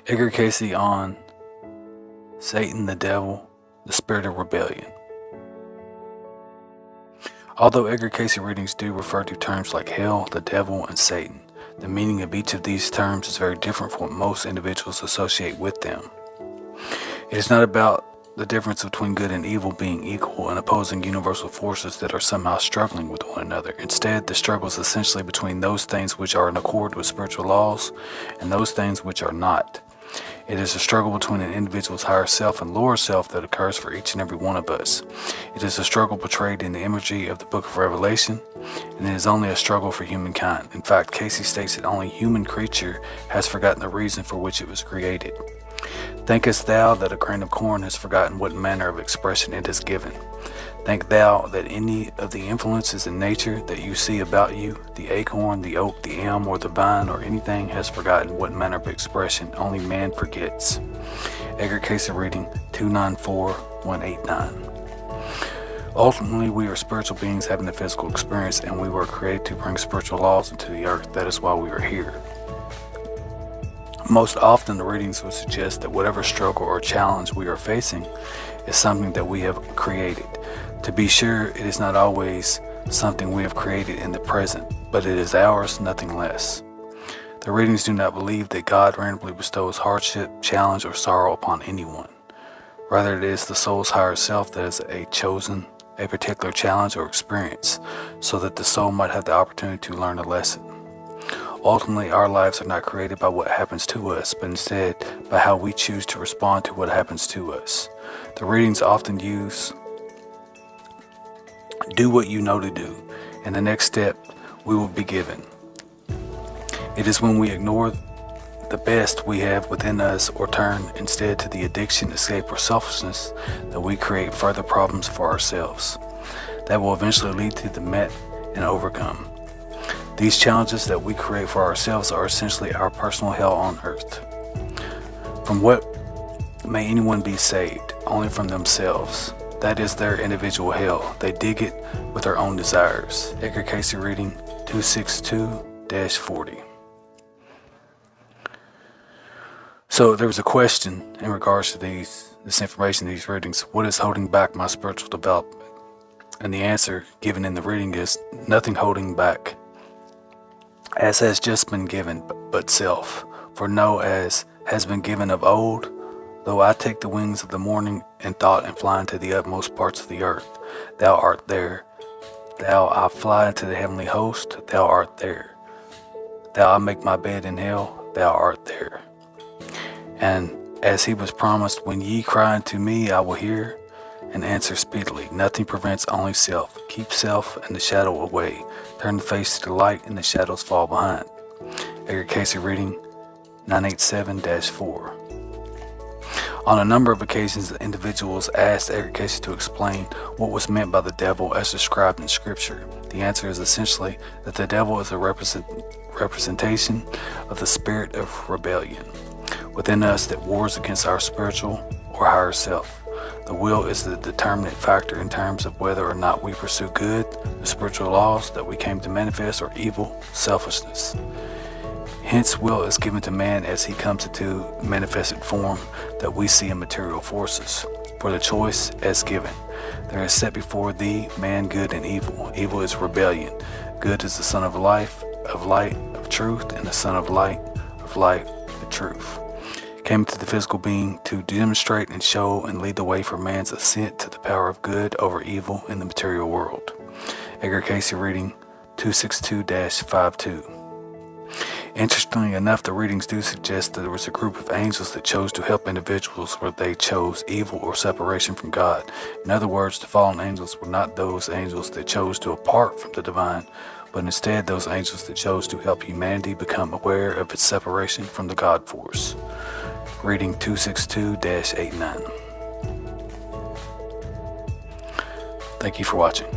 Edgar Cayce on Satan, the Devil, the Spirit of Rebellion. Although Edgar Cayce readings do refer to terms like hell, the devil, and Satan, the meaning of each of these terms is very different from what most individuals associate with them. It is not about the difference between good and evil being equal and opposing universal forces that are somehow struggling with one another. Instead, the struggle is essentially between those things which are in accord with spiritual laws and those things which are not. It is a struggle between an individual's higher self and lower self that occurs for each and every one of us. It is a struggle portrayed in the imagery of the book of Revelation, and it is only a struggle for humankind. In fact, Cayce states that only human creature has forgotten the reason for which it was created. Thinkest thou that a grain of corn has forgotten what manner of expression it is given? Think thou that any of the influences in nature that you see about you, the acorn, the oak, the elm, or the vine, or anything, has forgotten what manner of expression only man forgets? Edgar Cayce reading 294189. Ultimately, we are spiritual beings having a physical experience, and we were created to bring spiritual laws into the earth. That is why we are here. Most often, the readings would suggest that whatever struggle or challenge we are facing is something that we have created. To be sure, it is not always something we have created in the present, but it is ours, nothing less. The readings do not believe that God randomly bestows hardship, challenge, or sorrow upon anyone. Rather, it is the soul's higher self that has chosen a particular challenge or experience, so that the soul might have the opportunity to learn a lesson. Ultimately, our lives are not created by what happens to us, but instead by how we choose to respond to what happens to us. The readings often use "do what you know to do," and the next step we will be given. It is when we ignore the best we have within us or turn instead to the addiction, escape, or selfishness that we create further problems for ourselves that will eventually lead to the met and overcome. These challenges that we create for ourselves are essentially our personal hell on earth. From what may anyone be saved? Only from themselves. That is their individual hell. They dig it with their own desires. Edgar Cayce reading 262-40. So there was a question in regards to this information, these readings. What is holding back my spiritual development? And the answer given in the reading is nothing holding back, as has just been given, but self. For know as has been given of old, though I take the wings of the morning in thought and fly into the utmost parts of the earth, thou art there. Thou I fly into the heavenly host, thou art there. Thou I make my bed in hell, thou art there. And as he was promised, when ye cry unto me, I will hear and answer speedily. Nothing prevents, only self. Keep self and the shadow away. Turn the face to the light and the shadows fall behind. Edgar Cayce reading 987-4. On a number of occasions, individuals asked Edgar Cayce to explain what was meant by the devil as described in Scripture. The answer is essentially that the devil is a representation of the spirit of rebellion within us that wars against our spiritual or higher self. The will is the determinant factor in terms of whether or not we pursue good, the spiritual laws that we came to manifest, or evil, selfishness. Hence, will is given to man as he comes into manifested form that we see in material forces. For the choice as given, there is set before thee man good and evil. Evil is rebellion. Good is the son of life, of light, of truth, and the son of light, the truth. Came to the physical being to demonstrate and show and lead the way for man's ascent to the power of good over evil in the material world. Edgar Cayce reading 262-52. Interestingly enough, the readings do suggest that there was a group of angels that chose to help individuals where they chose evil or separation from God. In other words, the fallen angels were not those angels that chose to depart from the divine, but instead those angels that chose to help humanity become aware of its separation from the God force. Reading 262-89. Thank you for watching.